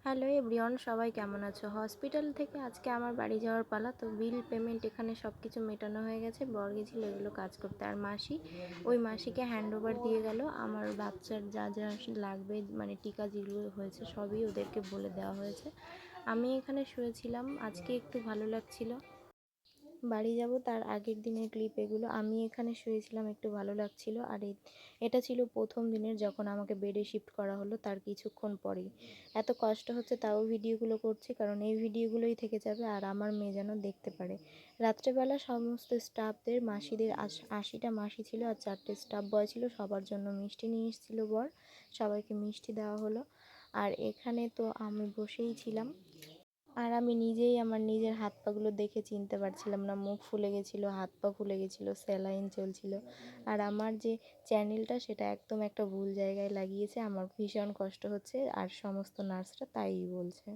Hello everyone, সবাই কেমন আছো? হসপিটাল থেকে আজকে আমার বাড়ি যাওয়ার পালা। তো বিল পেমেন্ট এখানে সব কিছু মেটানো হয়ে গেছে। বর গেছিলো এগুলো কাজ করতে, আর মাসিকে হ্যান্ড ওভার দিয়ে গেল। আমার বাচ্চার যা যা লাগবে, মানে টিকা যেগুলো হয়েছে সবই ওদেরকে বলে দেওয়া হয়েছে। আমি এখানে শুয়েছিলাম, আজকে একটু ভালো লাগছিল। বাড়ি যাব তার আগের দিনের ক্লিপ এগুলো। আমি এখানে শুয়েছিলাম, একটু ভালো লাগছিল। আর এটা ছিল প্রথম দিনের, যখন আমাকে বেডে শিফট করা হলো তার কিছুক্ষণ পরেই। এত কষ্ট হচ্ছে তাও ভিডিওগুলো করছি, কারণ এই ভিডিওগুলোই থেকে যাবে আর আমার মেয়ে যেন দেখতে পারে। রাত্রেবেলা সমস্ত স্টাফদের, মাসিদের 80টা মাসি ছিল আর 4টে স্টাফ বয় ছিল, সবার জন্য মিষ্টি নিয়ে এসেছিলো বর। সবাইকে মিষ্টি দেওয়া হলো। আর এখানে তো আমি বসেই ছিলাম, আর আমি নিজেই আমার নিজের হাত পাগুলো দেখে চিনতে পারছিলাম না। মুখ ফুলে গেছিলো, হাত পা ফুলে গেছিলো, স্যালাইন চলছিল। আর আমার যে চ্যানেলটা, সেটা একদম একটা ভুল জায়গায় লাগিয়েছে। আমার ভীষণ কষ্ট হচ্ছে, আর সমস্ত নার্সরা তাই বলছে।